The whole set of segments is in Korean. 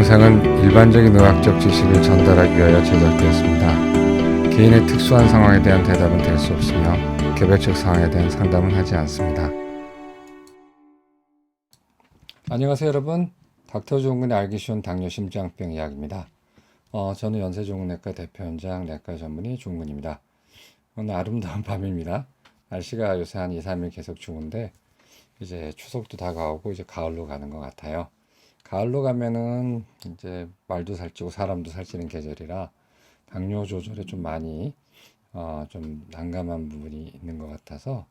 영상은 일반적인 의학적 지식을 전달하기 위하여 제작되었습니다. 개인의 특수한 상황에 대한 대답은 될 수 없으며 개별적 상황에 대한 상담은 하지 않습니다. 안녕하세요 여러분. 닥터 조은근의 알기 쉬운 당뇨 심장병 이야기입니다. 저는 연세종근내과 대표원장 내과 전문의 조은근입니다. 오늘 아름다운 밤입니다. 날씨가 요새 한 2, 3일 계속 추운데 이제 추석도 다가오고 이제 가을로 가는 것 같아요. 가을로 가면은 이제 말도 살찌고 사람도 살찌는 계절이라 당뇨 조절에 좀 많이 좀 난감한 부분이 있는 것 같아서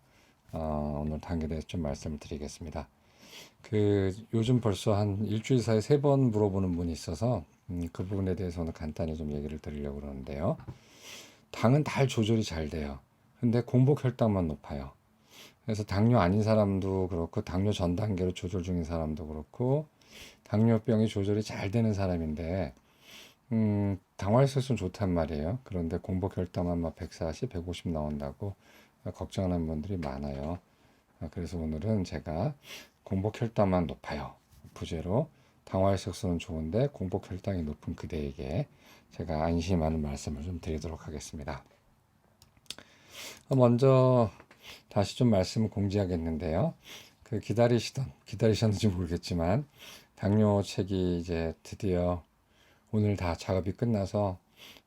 오늘 당뇨에 대해서 좀 말씀을 드리겠습니다. 요즘 벌써 한 일주일 사이에 3번 물어보는 분이 있어서 그 부분에 대해서 오늘 간단히 좀 얘기를 드리려고 그러는데요. 당은 달 조절이 잘 돼요. 근데 공복 혈당만 높아요. 그래서 당뇨 아닌 사람도 그렇고 당뇨 전 단계로 조절 중인 사람도 그렇고 당뇨병이 조절이 잘 되는 사람인데 당화혈색소는 좋단 말이에요. 그런데 공복 혈당만 막 140, 150 나온다고 걱정하는 분들이 많아요. 그래서 오늘은 제가 공복 혈당만 높아요 부제로 당화혈색소는 좋은데 공복 혈당이 높은 그대에게 제가 안심하는 말씀을 좀 드리도록 하겠습니다. 먼저 다시 좀 말씀을 공지하겠는데요. 기다리셨는지 모르겠지만 당뇨 책이 이제 드디어 오늘 다 작업이 끝나서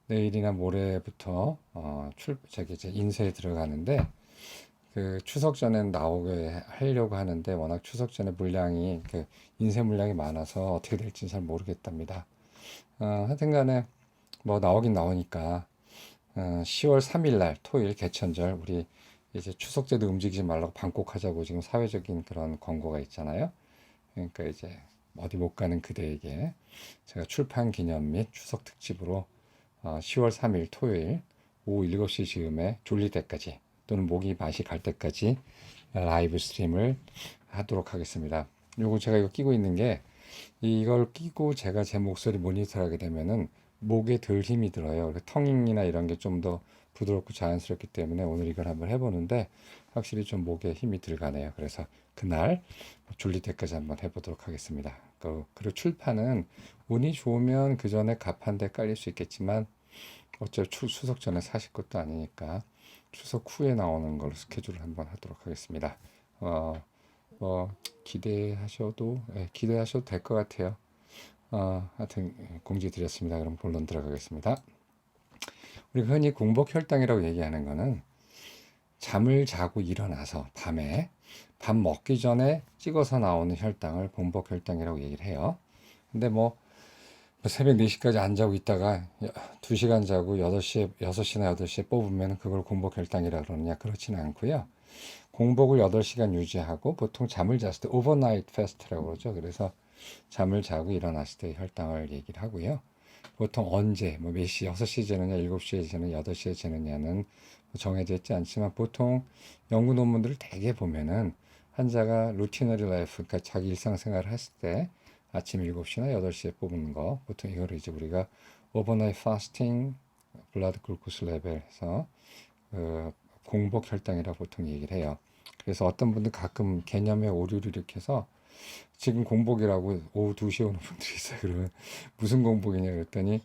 내일이나 모레부터 이제 인쇄에 들어가는데 추석 전에 나오게 하려고 하는데 워낙 추석 전에 물량이 인쇄 물량이 많아서 어떻게 될지 잘 모르겠답니다. 하여튼간에 뭐 나오긴 나오니까 10월 3일 날 토요일 개천절 우리 이제 추석 때도 움직이지 말라고 방콕하자고 지금 사회적인 그런 권고가 있잖아요. 그러니까 이제 어디 못 가는 그대에게 제가 출판 기념 및 추석 특집으로 10월 3일 토요일 오후 7시 즈음에 졸릴 때까지 또는 목이 맛이 갈 때까지 라이브 스트림을 하도록 하겠습니다. 제가 이거 끼고 있는 게 이걸 끼고 제가 제 목소리 모니터하게 되면은 목에 덜 힘이 들어요. 텅잉이나 이런 게 좀 더 부드럽고 자연스럽기 때문에 오늘 이걸 한번 해보는데 확실히 좀 목에 힘이 들어가네요. 그래서 그날 졸릴 때까지 한번 해보도록 하겠습니다. 그리고 출판은 운이 좋으면 그 전에 갑한데 깔릴 수 있겠지만 어차피 추석 전에 사실 것도 아니니까 추석 후에 나오는 걸로 스케줄을 한번 하도록 하겠습니다. 기대하셔도 될 것 같아요. 하여튼 공지 드렸습니다. 그럼 본론 들어가겠습니다. 우리가 흔히 공복 혈당이라고 얘기하는 거는 잠을 자고 일어나서 밤에 밥 먹기 전에 찍어서 나오는 혈당을 공복 혈당이라고 얘기를 해요. 근데 뭐 새벽 4시까지 안 자고 있다가 2시간 자고 6시나 8시에 뽑으면 그걸 공복 혈당이라고 그러느냐? 그렇지는 않고요. 공복을 8시간 유지하고 보통 잠을 잤을 때 오버나이트 패스트라고 그러죠. 그래서 잠을 자고 일어났을 때 혈당을 얘기를 하고요. 보통 언제 몇 시, 6시에 재느냐, 7시에 재느냐, 8시에 재느냐는 정해져 있지 않지만 보통 연구 논문들을 대개 보면은 환자가 루티너리 라이프, 그러니까 자기 일상생활을 했을 때 아침 7시나 8시에 뽑는 거 보통 이거를 이제 우리가 오버나이트 파스팅 블라드 글루코스 레벨에서 공복 혈당이라고 보통 얘기를 해요. 그래서 어떤 분들 가끔 개념에 오류를 일으켜서 지금 공복이라고 오후 2시에 오는 분들이 있어요. 그러면 무슨 공복이냐 그랬더니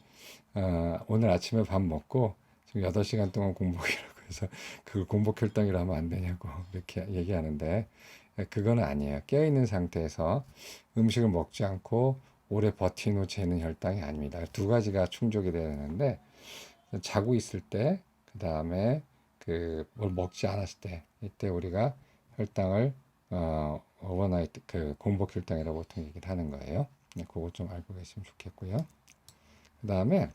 오늘 아침에 밥 먹고 지금 8시간 동안 공복이라고 해서 그걸 공복 혈당이라고 하면 안 되냐고 이렇게 얘기하는데 그건 아니에요. 깨어있는 상태에서 음식을 먹지 않고 오래 버틴 후 재는 혈당이 아닙니다. 두 가지가 충족이 되는데 자고 있을 때, 그 다음에 뭘 먹지 않았을 때, 이때 우리가 혈당을 오버나이트 공복 혈당이라고 보통 얘기를 하는 거예요. 그거 좀 알고 계시면 좋겠고요. 그 다음에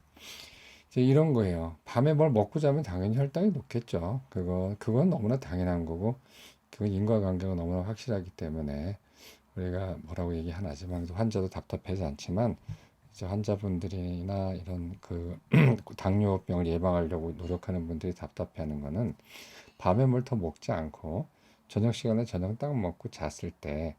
이제 이런 거예요. 밤에 뭘 먹고 자면 당연히 혈당이 높겠죠. 그건 너무나 당연한 거고, 그건 인과관계가 너무나 확실하기 때문에 우리가 뭐라고 얘기 안 하지만 환자도 답답하지 않지만 이제 환자분들이나 이런 당뇨병을 예방하려고 노력하는 분들이 답답해하는 거는 밤에 뭘 더 먹지 않고 저녁 시간에 저녁 딱 먹고 잤을 때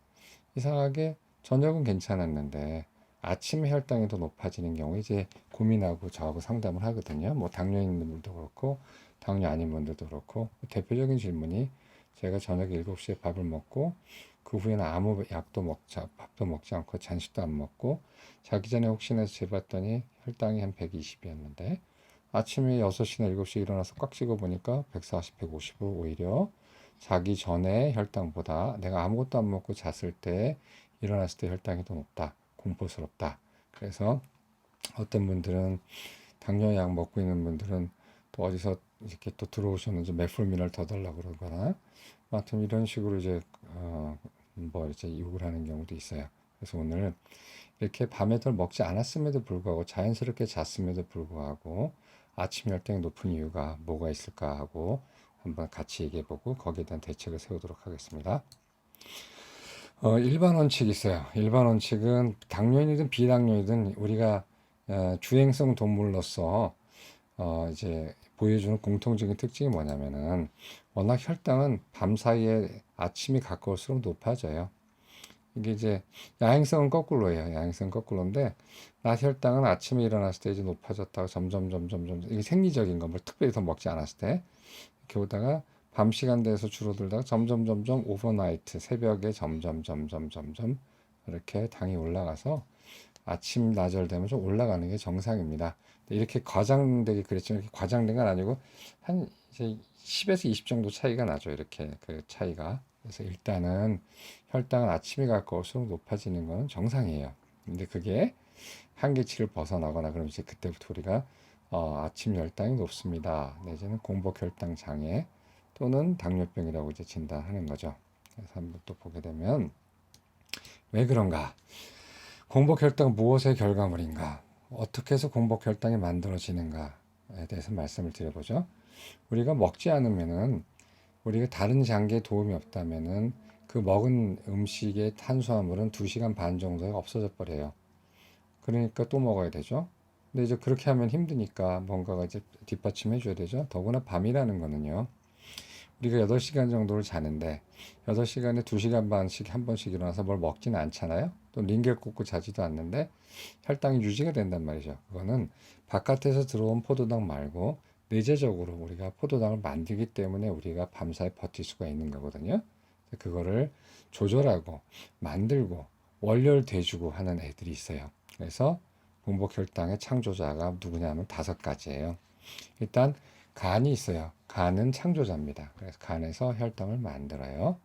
이상하게 저녁은 괜찮았는데 아침 혈당이 더 높아지는 경우 이제 고민하고 저하고 상담을 하거든요. 뭐 당뇨 있는 분들도 그렇고 당뇨 아닌 분들도 그렇고 대표적인 질문이 제가 저녁 7시에 밥을 먹고 그 후에는 아무 밥도 먹지 않고 잔식도 안 먹고 자기 전에 혹시나 재봤더니 혈당이 한 120이었는데 아침에 6시나 7시에 일어나서 꽉 찍어 보니까 140, 150으로 오히려 자기 전에 혈당보다 내가 아무것도 안 먹고 잤을 때 일어났을 때 혈당이 더 높다. 공포스럽다. 그래서 어떤 분들은 당뇨약 먹고 있는 분들은 또 어디서 이렇게 또 들어오셨는지 메for민을 더 달라고 그러거나 아무튼 이런 식으로 이제 뭐 이제 욕을 하는 경우도 있어요. 그래서 오늘 이렇게 밤에도 먹지 않았음에도 불구하고 자연스럽게 잤음에도 불구하고 아침 혈당이 높은 이유가 뭐가 있을까 하고 한번 같이 얘기해 보고 거기에 대한 대책을 세우도록 하겠습니다. 일반 원칙이 있어요. 일반 원칙은 당뇨인이든 비당뇨이든 우리가 주행성 동물로서 이제 보여주는 공통적인 특징이 뭐냐면은 워낙 혈당은 밤 사이에 아침이 가까울수록 높아져요. 이게 이제 야행성은 거꾸로예요. 야행성은 거꾸로인데 낮 혈당은 아침에 일어났을 때 이제 높아졌다가 점점 이게 생리적인 거, 뭘 특별히 더 먹지 않았을 때 이렇게 오다가 밤 시간대에서 줄어들다가 점점 오버나이트 새벽에 점점 이렇게 당이 올라가서 아침 나절 되면 좀 올라가는 게 정상입니다. 이렇게 과장되게 그랬지만 이렇게 과장된 건 아니고 한 이제 10에서 20 정도 차이가 나죠. 이렇게 그 차이가. 그래서 일단은 혈당은 아침에 가까울수록 높아지는 건 정상이에요. 근데 그게 한계치를 벗어나거나 그럼 이제 그때부터 우리가 아침 혈당이 높습니다. 내지는 공복 혈당 장애 또는 당뇨병이라고 이제 진단하는 거죠. 그래서 한번 또 보게 되면 왜 그런가? 공복 혈당 무엇의 결과물인가? 어떻게 해서 공복 혈당이 만들어지는가에 대해서 말씀을 드려보죠. 우리가 먹지 않으면은 우리가 다른 장기에 도움이 없다면은 그 먹은 음식의 탄수화물은 2시간 반 정도에 없어져 버려요. 그러니까 또 먹어야 되죠. 근데 이제 그렇게 하면 힘드니까 뭔가가 이제 뒷받침해 줘야 되죠. 더구나 밤이라는 거는요. 우리가 8시간 정도를 자는데 8시간에 2시간 반씩 한 번씩 일어나서 뭘 먹지는 않잖아요. 또 링겔 꽂고 자지도 않는데 혈당이 유지가 된단 말이죠. 그거는 바깥에서 들어온 포도당 말고 내재적으로 우리가 포도당을 만들기 때문에 우리가 밤사이 버틸 수가 있는 거거든요. 그거를 조절하고 만들고 원료를 대주고 하는 애들이 있어요. 그래서 공복 혈당의 창조자가 누구냐면 5가지예요. 일단 간이 있어요. 간은 창조자입니다. 그래서 간에서 혈당을 만들어요.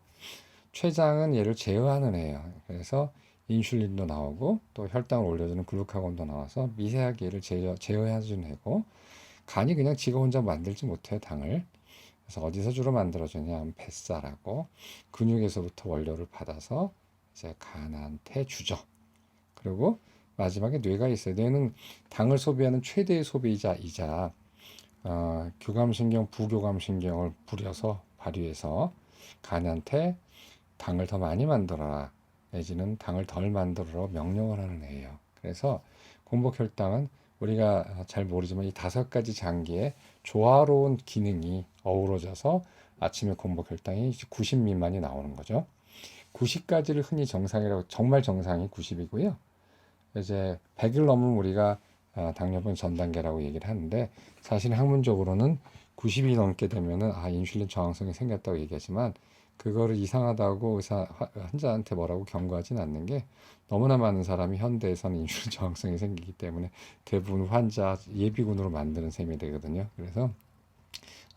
췌장은 얘를 제어하는 애예요. 그래서 인슐린도 나오고 또 혈당을 올려주는 글루카곤도 나와서 미세하게 얘를 제어해주는 애고 간이 그냥 지가 혼자 만들지 못해요, 당을. 그래서 어디서 주로 만들어주냐 하면 뱃살하고 근육에서부터 원료를 받아서 이제 간한테 주죠. 그리고 마지막에 뇌가 있어요. 뇌는 당을 소비하는 최대의 소비자이자 교감신경, 부교감신경을 부려서 발휘해서 간한테 당을 더 많이 만들어라 내지는 당을 덜 만들어라 명령을 하는 애예요. 그래서 공복혈당은 우리가 잘 모르지만 이 5가지 장기의 조화로운 기능이 어우러져서 아침에 공복혈당이 90 미만이 나오는 거죠. 90까지를 흔히 정상이라고 정말 정상이 90이고요. 이제 100을 넘으면 우리가 당뇨병 전 단계라고 얘기를 하는데 사실 학문적으로는 90이 넘게 되면은 인슐린 저항성이 생겼다고 얘기하지만 그거를 이상하다고 환자한테 뭐라고 경고하진 않는 게 너무나 많은 사람이 현대에서는 인슐린 저항성이 생기기 때문에 대부분 환자 예비군으로 만드는 셈이 되거든요. 그래서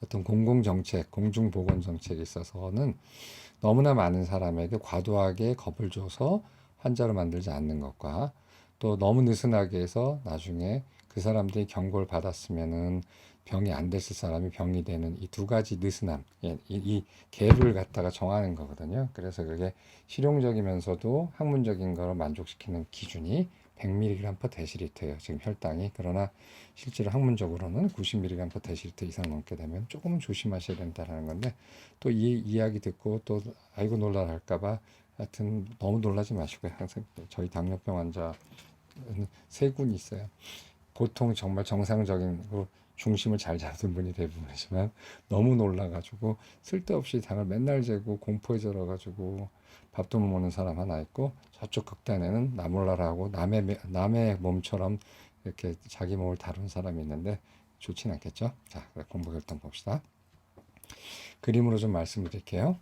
어떤 공공정책, 공중보건정책에 있어서는 너무나 많은 사람에게 과도하게 겁을 줘서 환자로 만들지 않는 것과 또 너무 느슨하게 해서 나중에 그 사람들이 경고를 받았으면은 병이 안 됐을 사람이 병이 되는 이 2가지 느슨함, 이 갭을 갖다가 정하는 거거든요. 그래서 그게 실용적이면서도 학문적인 걸 만족시키는 기준이 100mg/dl예요. 지금 혈당이. 그러나 실제로 학문적으로는 90mg/dl 이상 넘게 되면 조금은 조심하셔야 된다는 건데 또 이 이야기 듣고 또 아이고 놀라 할까봐 하여튼 너무 놀라지 마시고요. 항상 저희 당뇨병 환자 3군이 있어요. 보통 정말 정상적인 중심을 잘 잡는 분이 대부분이지만 너무 놀라가지고 쓸데없이 당을 맨날 재고 공포에 질러가지고 밥도 못 먹는 사람 하나 있고 저쪽 극단에는 나 몰라라고 남의 몸처럼 이렇게 자기 몸을 다룬 사람이 있는데 좋진 않겠죠. 자, 공복 혈당 봅시다. 그림으로 좀 말씀드릴게요.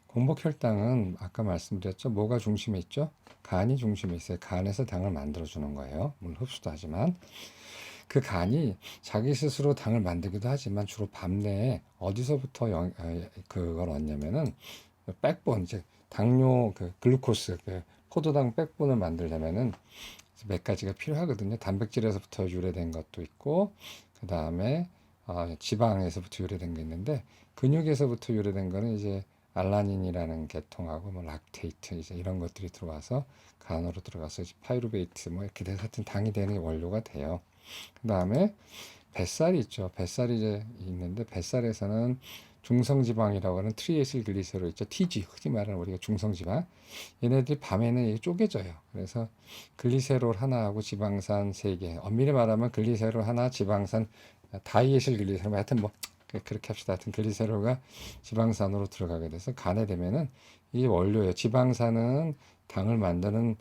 공복혈당은 아까 말씀드렸죠. 뭐가 중심에 있죠? 간이 중심에 있어요. 간에서 당을 만들어주는 거예요. 물론 흡수도 하지만 그 간이 자기 스스로 당을 만들기도 하지만 주로 밤 내에 어디서부터 그걸 얻냐면은 백본, 이제 당뇨 그 글루코스 그 포도당 백본을 만들려면은 몇 가지가 필요하거든요. 단백질에서부터 유래된 것도 있고, 그 다음에 지방에서부터 유래된 게 있는데, 근육에서부터 유래된 거는 이제 알라닌이라는 계통하고 뭐 락테이트 이제 이런 것들이 들어와서 간으로 들어가서 이제 파이루베이트 뭐 이렇게 돼서 하여튼 당이 되는 원료가 돼요. 그 다음에 뱃살이 있죠. 뱃살이 이제 있는데 뱃살에서는 중성지방이라고 하는 트리에실글리세롤 있죠. TG, 흔히 말하는 우리가 중성지방. 얘네들이 밤에는 이게 쪼개져요. 그래서 글리세롤 하나하고 지방산 세 개. 엄밀히 말하면 글리세롤 하나, 지방산 다이에실글리세롤. 하여튼 뭐 그렇게 합시다. 하여튼 글리세롤과 지방산으로 들어가게 돼서 간에 되면은 이게 원료예요. 지방산은 당을 만드는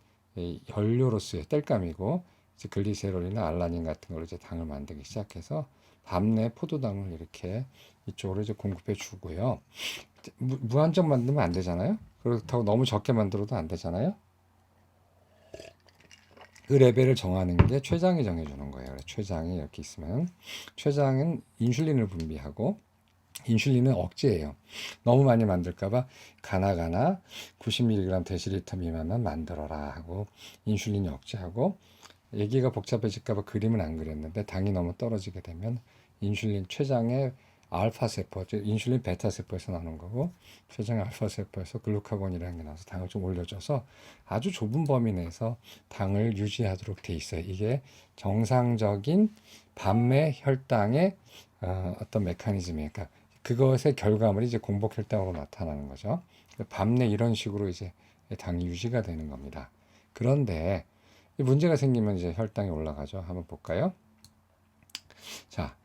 연료로 쓰여요. 땔감이고 이제 글리세롤이나 알라닌 같은 걸로 이제 당을 만들기 시작해서 밤내 포도당을 이렇게 이쪽으로 이제 공급해 주고요. 무한정 만들면 안 되잖아요. 그렇다고 너무 적게 만들어도 안 되잖아요. 그 레벨을 정하는 게 췌장이 정해주는 거예요. 그래서 췌장이 이렇게 있으면 췌장은 인슐린을 분비하고 인슐린은 억제예요. 너무 많이 만들까봐 가나 90mg 데시리터 미만만 만들어라 하고 인슐린이 억제하고 얘기가 복잡해질까봐 그림은 안 그렸는데 당이 너무 떨어지게 되면 인슐린 췌장의 알파 세포, 인슐린 베타 세포에서 나오는 거고 췌장의 알파 세포에서 글루카곤이라는 게 나와서 당을 좀 올려줘서 아주 좁은 범위 내에서 당을 유지하도록 돼 있어요. 이게 정상적인 밤의 혈당의 어떤 메커니즘이에요. 그러니까 그것의 결과물이 이제 공복 혈당으로 나타나는 거죠. 밤내 이런 식으로 이제 당이 유지가 되는 겁니다. 그런데 문제가 생기면 이제 혈당이 올라가죠. 한번 볼까요? 자,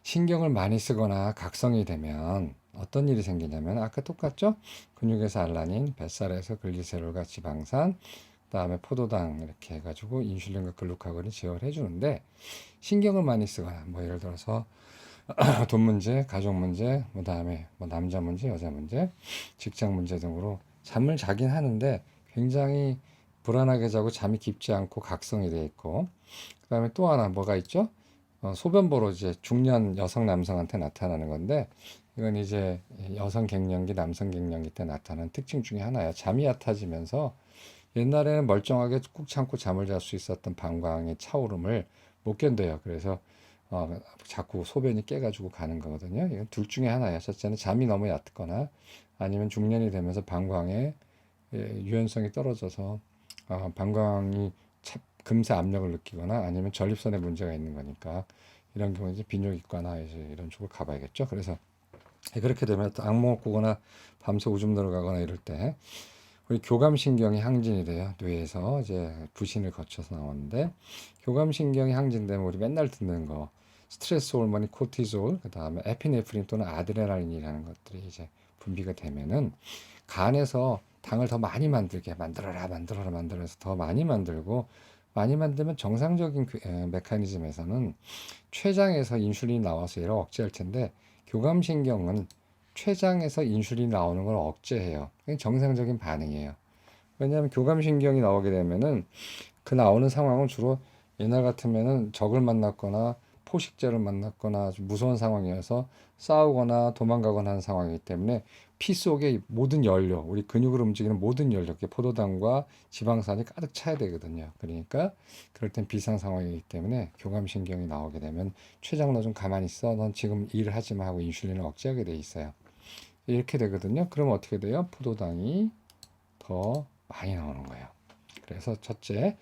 신경을 많이 쓰거나 각성이 되면 어떤 일이 생기냐면 아까 똑같죠? 근육에서 알라닌, 뱃살에서 글리세롤과 지방산, 그다음에 포도당 이렇게 해가지고 인슐린과 글루카곤이 제어를 해주는데 신경을 많이 쓰거나 뭐 예를 들어서 돈 문제, 가족 문제, 그다음에 뭐 남자 문제, 여자 문제, 직장 문제 등으로 잠을 자긴 하는데 굉장히 불안하게 자고 잠이 깊지 않고 각성이 돼 있고 그다음에 또 하나 뭐가 있죠? 소변보로 이제 중년 여성 남성한테 나타나는 건데 이건 이제 여성 갱년기, 남성 갱년기 때 나타나는 특징 중에 하나예요. 잠이 얕아지면서 옛날에는 멀쩡하게 꾹 참고 잠을 잘 수 있었던 방광의 차오름을 못 견뎌요. 그래서 자꾸 소변이 깨가지고 가는 거거든요. 이건 둘 중에 하나예요. 첫째는 잠이 너무 얕거나 아니면 중년이 되면서 방광의 유연성이 떨어져서 방광이 금세 압력을 느끼거나 아니면 전립선에 문제가 있는 거니까 이런 경우에 이제 비뇨기과나 이제 이런 쪽으로 가봐야겠죠. 그래서 그렇게 되면 또 악몽을 꾸거나 밤새 오줌 들어가거나 이럴 때 우리 교감신경이 항진이 돼요. 뇌에서 이제 부신을 거쳐서 나오는데 교감신경이 항진되면 우리 맨날 듣는 거 스트레스 호르몬이 코티졸, 그 다음에 에피네프린 또는 아드레날린이라는 것들이 이제 분비가 되면은 간에서 당을 더 많이 만들게 만들어서 더 많이 만들고 많이 만들면 정상적인 메커니즘에서는 췌장에서 인슐린이 나와서 얘를 억제할 텐데 교감신경은 췌장에서 인슐린이 나오는 걸 억제해요. 그게 정상적인 반응이에요. 왜냐하면 교감신경이 나오게 되면은 그 나오는 상황은 주로 옛날 같으면은 적을 만났거나 포식자를 만났거나 아주 무서운 상황이어서 싸우거나 도망가거나 하는 상황이기 때문에 피 속에 모든 연료, 우리 근육을 움직이는 모든 연료, 포도당과 지방산이 가득 차야 되거든요. 그러니까 그럴 땐 비상 상황이기 때문에 교감신경이 나오게 되면 췌장 너 좀 가만히 있어. 넌 지금 일을 하지 마 하고 인슐린을 억제하게 돼 있어요. 이렇게 되거든요. 그러면 어떻게 돼요? 포도당이 더 많이 나오는 거예요. 그래서 첫째,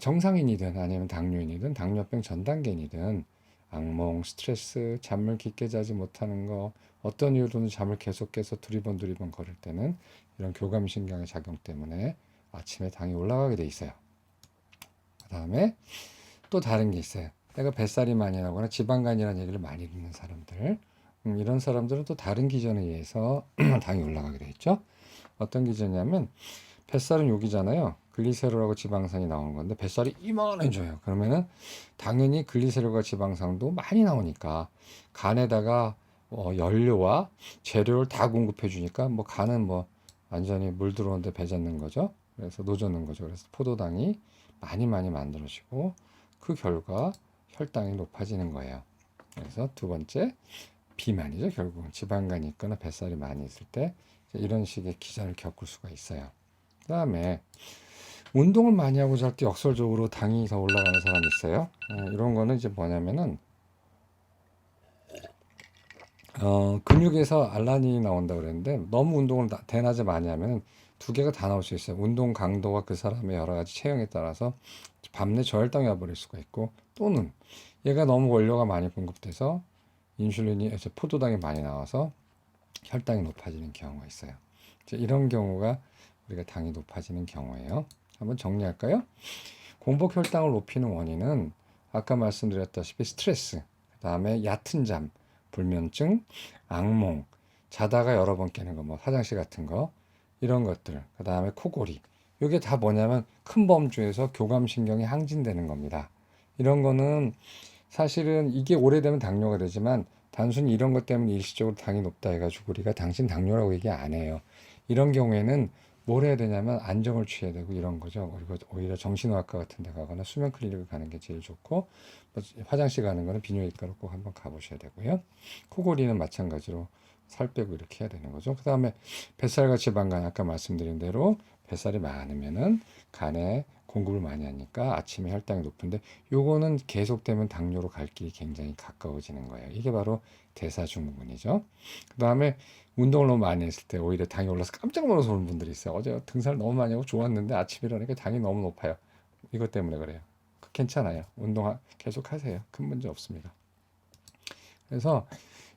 정상인이든 아니면 당뇨인이든 당뇨병 전 단계인이든 악몽, 스트레스, 잠을 깊게 자지 못하는 거 어떤 이유로는 잠을 계속 깨서 두리번 거릴 때는 이런 교감신경의 작용 때문에 아침에 당이 올라가게 돼 있어요. 그 다음에 또 다른 게 있어요. 내가 뱃살이 많이 나거나 지방간이라는 얘기를 많이 듣는 사람들 이런 사람들은 또 다른 기전에 의해서 당이 올라가게 돼 있죠. 어떤 기전이냐면 뱃살은 여기잖아요. 글리세롤하고 지방산이 나오는 건데 뱃살이 이만해져요. 그러면은 당연히 글리세롤과 지방산도 많이 나오니까 간에다가 연료와 재료를 다 공급해 주니까 뭐 간은 뭐 완전히 물 들어오는데 배 젓는 거죠. 그래서 노젓는 거죠. 그래서 포도당이 많이 많이 만들어지고 그 결과 혈당이 높아지는 거예요. 그래서 두 번째 비만이죠. 결국은 지방간이 있거나 뱃살이 많이 있을 때 이런 식의 기전을 겪을 수가 있어요. 그 다음에 운동을 많이 하고 잘 때 역설적으로 당이 더 올라가는 사람이 있어요. 이런 거는 이제 뭐냐면은 근육에서 알라닌이 나온다 그랬는데 너무 운동을 대낮에 많이 하면 두 개가 다 나올 수 있어요. 운동 강도와 그 사람의 여러 가지 체형에 따라서 밤내 저혈당이 와버릴 수가 있고 또는 얘가 너무 원료가 많이 공급돼서 인슐린이 포도당이 많이 나와서 혈당이 높아지는 경우가 있어요. 이런 경우가 우리가 당이 높아지는 경우예요. 한번 정리할까요? 공복 혈당을 높이는 원인은 아까 말씀드렸다시피 스트레스, 그 다음에 얕은 잠, 불면증, 악몽, 자다가 여러 번 깨는 거, 뭐 화장실 같은 거, 이런 것들, 그 다음에 코골이. 이게 다 뭐냐면 큰 범주에서 교감신경이 항진되는 겁니다. 이런 거는 사실은 이게 오래되면 당뇨가 되지만 단순히 이런 것 때문에 일시적으로 당이 높다 해가지고 우리가 당신 당뇨라고 얘기 안 해요. 이런 경우에는 뭘 해야 되냐면 안정을 취해야 되고 이런 거죠. 그리고 오히려 정신의학과 같은 데 가거나 수면 클리닉을 가는 게 제일 좋고 화장실 가는 거는 비뇨기과로 꼭 한번 가보셔야 되고요. 코골이는 마찬가지로 살 빼고 이렇게 해야 되는 거죠. 그 다음에 뱃살과 지방간 아까 말씀드린 대로 뱃살이 많으면은 간에 공급을 많이 하니까 아침에 혈당이 높은데 요거는 계속되면 당뇨로 갈 길이 굉장히 가까워지는 거예요. 이게 바로 대사증후군이죠. 그 다음에 운동을 너무 많이 했을 때 오히려 당이 올라서 깜짝 놀라서 오는 분들이 있어요. 어제 등산을 너무 많이 하고 좋았는데 아침에 일어나니까 당이 너무 높아요. 이것 때문에 그래요. 괜찮아요. 운동 계속 하세요. 큰 문제 없습니다. 그래서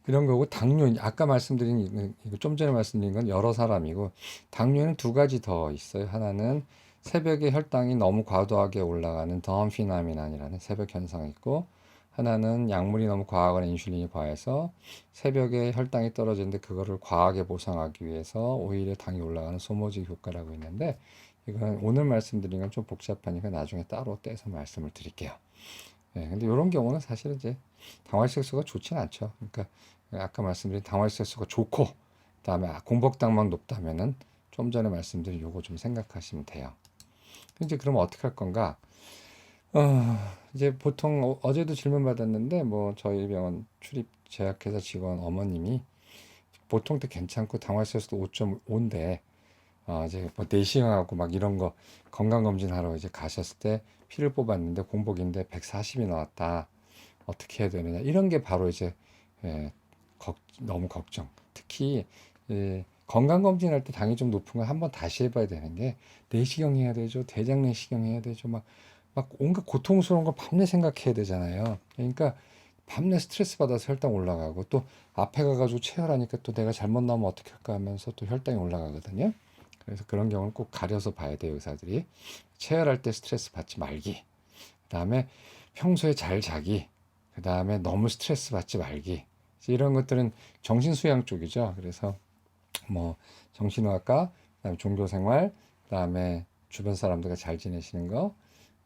이런 거고 당뇨 아까 말씀드린 이거 좀 전에 말씀드린 건 여러 사람이고 당뇨는 두 가지 더 있어요. 하나는 새벽에 혈당이 너무 과도하게 올라가는 덤피나민이라는 새벽 현상이 있고 하나는 약물이 너무 과하거나 인슐린이 과해서 새벽에 혈당이 떨어지는데 그거를 과하게 보상하기 위해서 오히려 당이 올라가는 소모직 효과라고 있는데 이건 오늘 말씀드린 건 좀 복잡하니까 나중에 따로 떼서 말씀을 드릴게요. 네, 근데 이런 경우는 사실은 이제 당화혈색소가 좋진 않죠. 그러니까 아까 말씀드린 당화혈색소가 좋고 그다음에 공복당만 높다면은 좀 전에 말씀드린 요거 좀 생각하시면 돼요. 이제 그러면 어떻게 할 건가? 이제 보통 어제도 질문 받았는데 뭐 저희 병원 출입 제약회사 직원 어머님이 보통 때 괜찮고 당화혈색소도 5.5인데 이제 뭐 내시경하고 막 이런 거 건강검진 하러 이제 가셨을 때 피를 뽑았는데 공복인데 140이 나왔다. 어떻게 해야 되느냐. 이런 게 바로 이제 예, 너무 걱정. 특히 건강검진할 때 당이 좀 높은 거 한번 다시 해봐야 되는 게 내시경 해야 되죠. 대장 내시경 해야 되죠. 막 온갖 고통스러운 거 밤새 생각해야 되잖아요. 그러니까 밤새 스트레스 받아서 혈당 올라가고 또 앞에 가가지고 체열하니까 또 내가 잘못 나오면 어떻게 할까 하면서 또 혈당이 올라가거든요. 그래서 그런 경우는 꼭 가려서 봐야 돼요, 의사들이. 체열할 때 스트레스 받지 말기. 그다음에 평소에 잘 자기. 그다음에 너무 스트레스 받지 말기. 이런 것들은 정신수양 쪽이죠. 그래서 뭐 정신의학과, 그다음에 종교생활, 그다음에 주변 사람들과 잘 지내시는 거.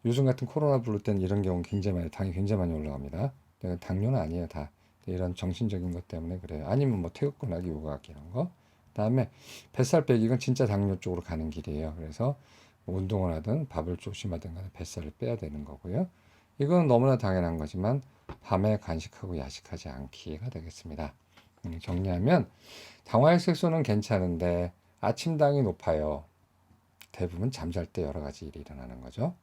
요즘 같은 코로나 블루 때는 이런 경우 굉장히 많이 당이 굉장히 많이 올라갑니다. 당뇨는 아니에요, 다. 이런 정신적인 것 때문에 그래요. 아니면 뭐 태극권하기, 요가하기 이런 거. 그다음에 뱃살 빼기가 진짜 당뇨 쪽으로 가는 길이에요. 그래서 운동을 하든 밥을 조심하든 간에 뱃살을 빼야 되는 거고요. 이건 너무나 당연한 거지만 밤에 간식하고 야식하지 않기가 되겠습니다. 정리하면 당화혈색소는 괜찮은데 아침당이 높아요. 대부분 잠잘 때 여러 가지 일이 일어나는 거죠.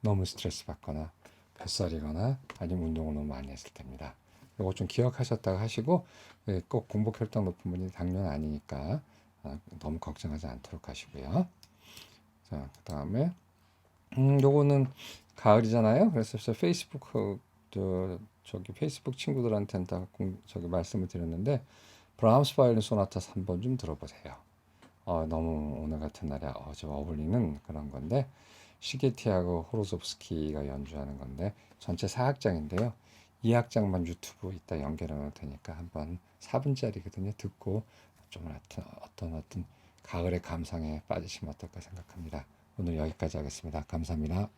너무 스트레스 받거나 뱃살이거나 아니면 운동을 너무 많이 했을 때입니다. 이거 좀 기억하셨다가 하시고 꼭 공복 혈당 높은 분이 당뇨는 아니니까 너무 걱정하지 않도록 하시고요. 자, 그다음에 요거는 가을이잖아요. 그래서 페이스북 저기 페이스북 친구들한테는 다 저기 말씀을 드렸는데 브라함스 바이올린 소나타 3번 좀 들어보세요. 너무 오늘 같은 날에 좀 어울리는 그런 건데 시게티하고 호로조프스키가 연주하는 건데 전체 4악장인데요. 2악장만 유튜브 이따 연결해 놓을 테니까 한번 4분짜리거든요. 듣고 좀 어떤 가을의 감상에 빠지시면 어떨까 생각합니다. 오늘 여기까지 하겠습니다. 감사합니다.